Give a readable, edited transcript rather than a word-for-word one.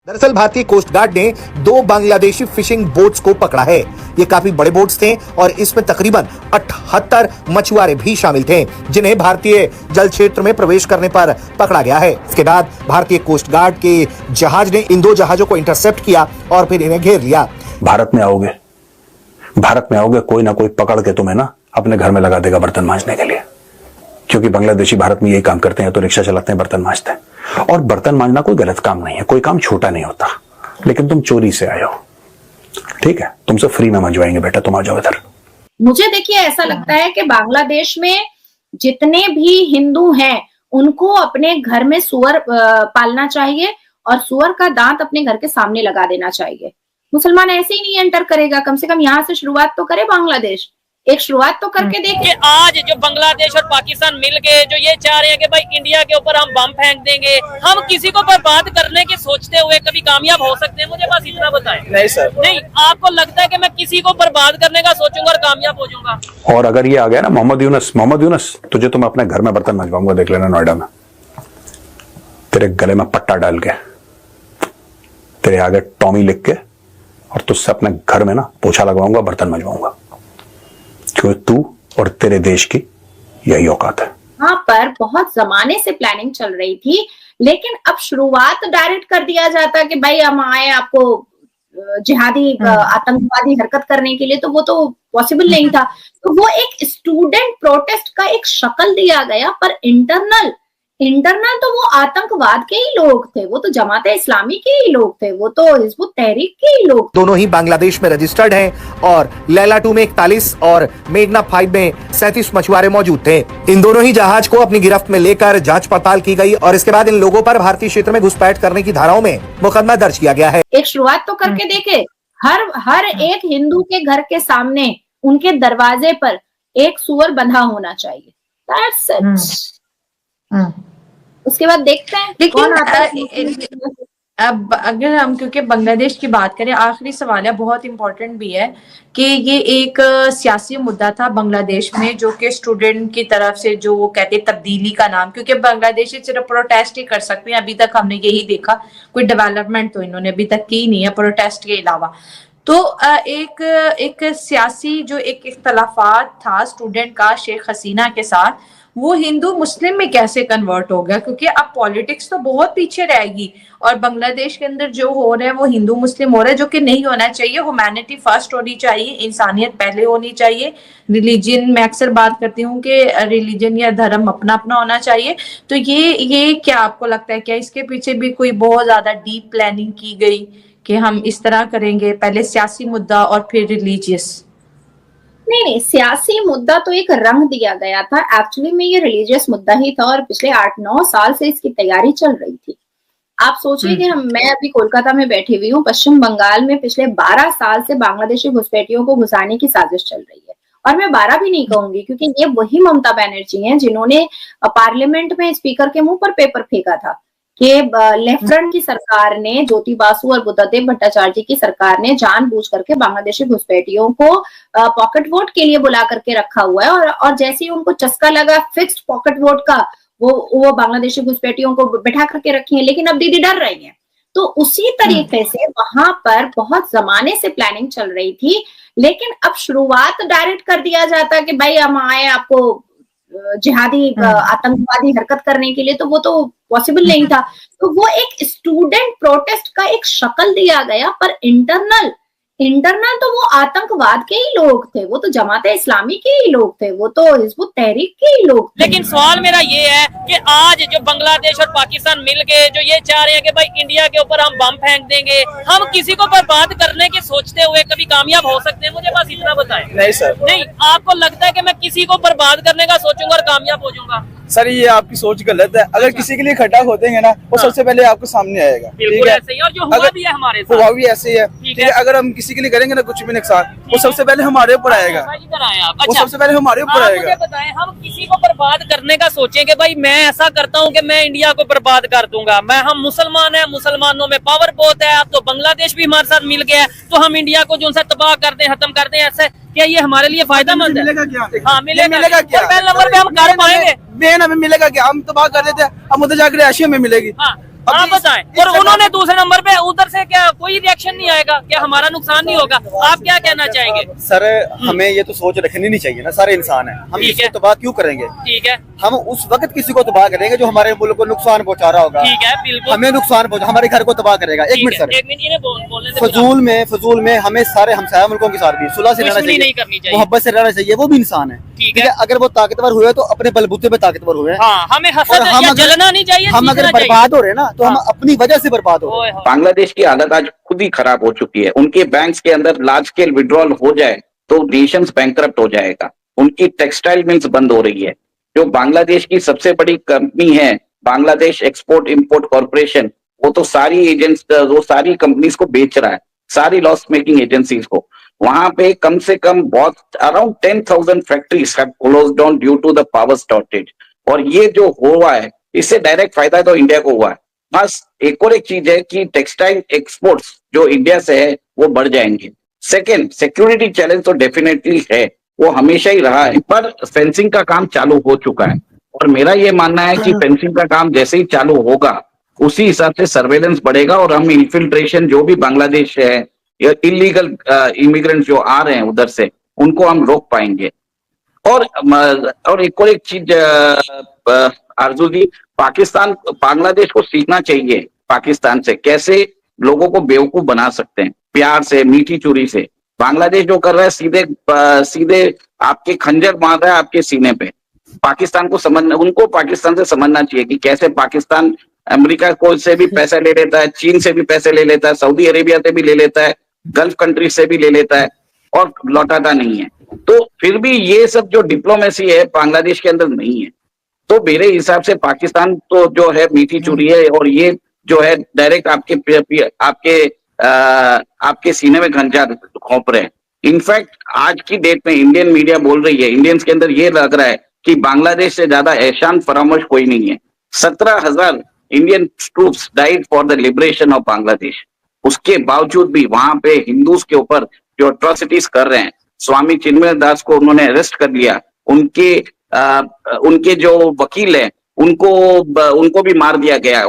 दरअसल भारतीय coast guard ने 2 बांग्लादेशी फिशिंग बोट्स को पकड़ा है। ये काफी बड़े बोट्स थे और इसमें तकरीबन 78 मछुआरे भी शामिल थे, जिन्हें भारतीय जल क्षेत्र में प्रवेश करने पर पकड़ा गया है। इसके बाद भारतीय कोस्ट गार्ड के जहाज ने इन 2 जहाजों को इंटरसेप्ट किया और फिर इन्हें घेर लिया। भारत में आओगे कोई ना कोई पकड़ के तुम्हें ना अपने घर में लगा देगा बर्तन मांजने के लिए, क्योंकि बांग्लादेशी भारत में यही काम करते हैं, तो रिक्शा चलाते हैं, बर्तन मांजते हैं। और बर्तन मांजना कोई गलत काम नहीं है, कोई काम छोटा नहीं होता, लेकिन तुम चोरी से आए हो, ठीक है, तुमसे फ्री में मंजवाएंगे बेटा, तुम आ जाओ इधर। मुझे देखिए ऐसा लगता है कि बांग्लादेश में जितने भी हिंदू हैं उनको अपने घर में सुअर पालना चाहिए और सुअर का दांत अपने घर के सामने लगा देना चाहिए। मुसलमान ऐसे ही नहीं एंटर करेगा, कम से कम यहाँ से शुरुआत तो करे बांग्लादेश, एक शुरुआत तो करके देखे। आज जो बांग्लादेश और पाकिस्तान मिल गए जो ये चाह रहे हैं कि भाई इंडिया के ऊपर हम बम फेंक देंगे, हम किसी को बर्बाद करने की सोचते हुए कभी कामयाब हो सकते हैं? मुझे बस इतना बताएं। नहीं सर, नहीं, आपको लगता है कि मैं किसी को बर्बाद करने का सोचूंगा और कामयाब हो जाऊंगा? और अगर ये आ गया ना मोहम्मद यूनुस, तुझे तो मैं अपने घर में बर्तन मंजवाऊंगा, देख लेना नोएडा में, तेरे गले में पट्टा डाल के, तेरे आगे टॉमी लिख के, और तुझसे अपने घर में ना पोछा लगवाऊंगा, बर्तन मंजवाऊंगा, क्योंकि तू और तेरे देश की यही औकात है। वहां पर बहुत जमाने से प्लानिंग चल रही थी, लेकिन अब शुरुआत डायरेक्ट कर दिया जाता कि भाई हम आए आपको जिहादी आतंकवादी हरकत करने के लिए, तो वो तो पॉसिबल नहीं था। तो वो एक स्टूडेंट प्रोटेस्ट का एक शक्ल दिया गया, पर इंटरनल तो वो आतंकवाद के ही लोग थे, वो तो जमाते इस्लामी के ही लोग थे, वो तो हिज़्बुत तहरीक के ही लोग। दोनों ही बांग्लादेश में रजिस्टर्ड हैं और लैला 2 में 41 और मेघना 5 में 37 मछुआरे मौजूद थे। इन दोनों ही जहाज को अपनी गिरफ्त में लेकर जांच पड़ताल की गई और इसके बाद इन लोगों पर भारतीय क्षेत्र में घुसपैठ करने की धाराओं में मुकदमा दर्ज किया गया है। एक शुरुआत तो करके देखे, हर एक हिंदू के घर के सामने उनके दरवाजे पर एक सुअर बंधा होना चाहिए। That's it। उसके बाद देखते हैं लेकिन अब अगर हम क्योंकि बांग्लादेश की बात करें, आखिरी सवाल है, बहुत इंपॉर्टेंट भी है कि ये एक सियासी मुद्दा था बांग्लादेश में, जो कि स्टूडेंट की तरफ से जो वो कहते तब्दीली का नाम, क्योंकि बांग्लादेश सिर्फ प्रोटेस्ट ही कर सकते हैं, अभी तक हमने यही देखा, कोई डेवलपमेंट तो इन्होंने अभी तक की नहीं है प्रोटेस्ट के अलावा। तो एक सियासी जो एक इख्तलाफात था स्टूडेंट का शेख हसीना के साथ, वो हिंदू मुस्लिम में कैसे कन्वर्ट हो गया, क्योंकि अब पॉलिटिक्स तो बहुत पीछे रहेगी और बांग्लादेश के अंदर जो हो रहा है वो हिंदू मुस्लिम हो रहा है, जो कि नहीं होना चाहिए। ह्यूमैनिटी फर्स्ट होनी चाहिए, इंसानियत पहले होनी चाहिए। रिलीजन, मैं अक्सर बात करती हूँ कि रिलीजन या धर्म अपना अपना होना चाहिए। तो ये क्या आपको लगता है, क्या इसके पीछे भी कोई बहुत ज्यादा डीप प्लानिंग की गई कि हम इस तरह करेंगे, पहले सियासी मुद्दा और फिर रिलीजियस? नहीं, सियासी मुद्दा तो एक रंग दिया गया था, एक्चुअली में ये रिलीजियस मुद्दा ही था और पिछले 8-9 साल से इसकी तैयारी चल रही थी। आप सोचिए कि मैं अभी कोलकाता में बैठी हुई हूँ, पश्चिम बंगाल में पिछले 12 साल से बांग्लादेशी घुसपैठियों को घुसाने की साजिश चल रही है। और मैं 12 भी नहीं कहूंगी, क्योंकि ये वही ममता बनर्जी हैं जिन्होंने पार्लियामेंट में स्पीकर के मुंह पर पेपर फेंका था कि लेफ्टिनेंट की सरकार ने, ज्योति बासु और बुद्धदेव भट्टाचार्य की सरकार ने जानबूझ करके बांग्लादेशी घुसपैठियों को पॉकेट वोट के लिए बुला करके रखा हुआ है, और जैसे ही उनको चस्का लगा फिक्स्ड पॉकेट वोट का, वो बांग्लादेशी घुसपैठियों को बैठा करके रखी है, लेकिन अब दीदी डर रही है। तो उसी तरीके से वहां पर बहुत जमाने से प्लानिंग चल रही थी, लेकिन अब शुरुआत डायरेक्ट कर दिया जाता कि भाई हम आए आपको जिहादी आतंकवादी हरकत करने के लिए, तो वो तो पॉसिबल नहीं था। तो वो एक स्टूडेंट प्रोटेस्ट का एक शक्ल दिया गया, पर इंटरनल तो वो आतंकवाद के ही लोग थे, वो तो जमाते इस्लामी के ही लोग थे, वो तो हिज़्बुत तहरीक के ही लोग थे। लेकिन सवाल मेरा ये है कि आज जो बांग्लादेश और पाकिस्तान मिल गए जो ये चाह रहे हैं कि भाई इंडिया के ऊपर हम बम फेंक देंगे, हम किसी को बर्बाद करने की सोचते हुए कभी कामयाब हो सकते हैं? मुझे बस इतना बताएं। नहीं सर, नहीं, आपको लगता है कि मैं किसी को बर्बाद करने का सोचूंगा और कामयाब हो जाऊंगा? सर ये आपकी सोच गलत है। अगर किसी के लिए खड्डा खोदेंगे ना, वो सबसे पहले आपको सामने आएगा। बिल्कुल ऐसे ही, और जो हुआ भी है हमारे साथ, हुआ भी ऐसे ही है। ठीक है, अगर हम किसी के लिए करेंगे ना कुछ भी नुकसान, वो सबसे पहले हमारे ऊपर आएगा। वो सबसे पहले हमारे ऊपर आएगा। मुझे बताएं, हम किसी को बर्बाद करने का सोचें कि भाई मैं ऐसा करता हूँ कि मैं इंडिया को बर्बाद कर दूंगा, हम मुसलमान हैं, मुसलमानों में पावर बहुत है, अब तो बांग्लादेश भी हमारे साथ मिल गया है, तो हम इंडिया को जो तबाह कर दें, खत्म कर दें, ऐसे क्या ये हमारे लिए फायदेमंद है? मिलेगा क्या? हाँ, मिलेगा क्या? पहले नंबर पे हम कर पाएंगे, मेन हमें मिलेगा क्या? हम तबाह कर देते हैं, हम उधर जाकर एशिया में मिलेगी। हाँ, बताएं। और उन्होंने दूसरे नंबर पे उधर एक्शन नहीं आएगा? क्या हमारा नुकसान नहीं होगा? आप क्या कहना चाहेंगे? सर हमें ये तो सोच रखनी नहीं चाहिए ना, सारे इंसान हैं, हम ठीक किसी है। को तबाह क्यों करेंगे? ठीक है, हम उस वक्त किसी को तबाह करेंगे जो हमारे मुल्क को नुकसान पहुंचा रहा होगा। ठीक है, बिल्कुल। हमें नुकसान पहुंचा, हमारे घर को तबाह करेगा। एक मिनट सर, एक मिनट, इन्हें बोलने दे। फजूल में हमें सारे हमसाया मुल्कों के साथ भी सुलह से रहना दुश्मनी नहीं करनी चाहिए, चाहिए। मोहब्बत से रहना चाहिए। वो भी इंसान है, ठीक है। अगर वो ताकतवर हुए तो अपने बलबूते पे ताकतवर हुए। हाँ, हमें और हसद हम या अगर- जलना नहीं चाहिए, हम अगर सीखना चाहिए। बर्बाद हो रहे हैं ना तो हम हाँ। अपनी वजह से बर्बाद हो रहे हैं। ओए होए। बांग्लादेश की हालत आज खुद ही खराब हो चुकी है। उनके बैंक्स के अंदर लार्ज स्केल विड्रॉल हो जाए तो नेशंस बैंकरप्ट हो जाएगा। उनकी टेक्सटाइल मिल्स बंद हो रही है। जो बांग्लादेश की सबसे बड़ी कंपनी है, बांग्लादेश एक्सपोर्ट इंपोर्ट कॉर्पोरेशन, वो तो सारी एजेंट्स, वो सारी कंपनीज को बेच रहा है, सारी लॉस मेकिंग एजेंसीज को। वहां पे कम से कम बहुत around 10,000 factories have closed down due to the power shortage. और ये जो हुआ है इससे डायरेक्ट फायदा तो इंडिया को हुआ है। बस एक और एक चीज है कि टेक्सटाइल एक्सपोर्ट्स जो इंडिया से है वो बढ़ जाएंगे। सेकेंड, सिक्योरिटी चैलेंज तो डेफिनेटली है, वो हमेशा ही रहा है, पर फेंसिंग का काम चालू हो चुका है। और मेरा ये मानना है कि फेंसिंग का काम जैसे ही चालू होगा उसी हिसाब से सर्वेलेंस बढ़ेगा और हम इन्फिल्ट्रेशन जो भी बांग्लादेश है या इलीगल इमिग्रेंट जो आ रहे हैं उधर से, उनको हम रोक पाएंगे। और एक और एक चीज आरजू जी, पाकिस्तान बांग्लादेश को सीखना चाहिए पाकिस्तान से कैसे लोगों को बेवकूफ बना सकते हैं, प्यार से, मीठी चूरी से। बांग्लादेश जो कर रहा है सीधे आपके खंजर मार रहा है आपके सीने पे। पाकिस्तान को समझना, उनको पाकिस्तान से समझना चाहिए कि कैसे पाकिस्तान अमेरिका को से भी पैसे ले लेता है, चीन से भी पैसे ले लेता है, सऊदी अरेबिया से भी ले लेता है, गल्फ कंट्री से भी ले लेता है और लौटाता नहीं है। तो फिर भी ये सब जो डिप्लोमेसी है बांग्लादेश के अंदर नहीं है। तो मेरे हिसाब से पाकिस्तान तो जो है मीठी चूरी है और ये जो है डायरेक्ट आपके सीने में खंजर घोंप रहे हैं। इनफैक्ट आज की डेट में इंडियन मीडिया बोल रही है, इंडियंस के अंदर ये लग रहा है कि बांग्लादेश से ज्यादा एहसान फरामोश कोई नहीं है। 17,000 Indian troops died for the liberation of Bangladesh. उसके बावजूद भी वहां पे हिंदूज के ऊपर जो अट्रॉसिटीज कर रहे हैं, स्वामी चिन्मय दास को उन्होंने अरेस्ट कर लिया, उनके जो वकील हैं उनको भी मार दिया गया।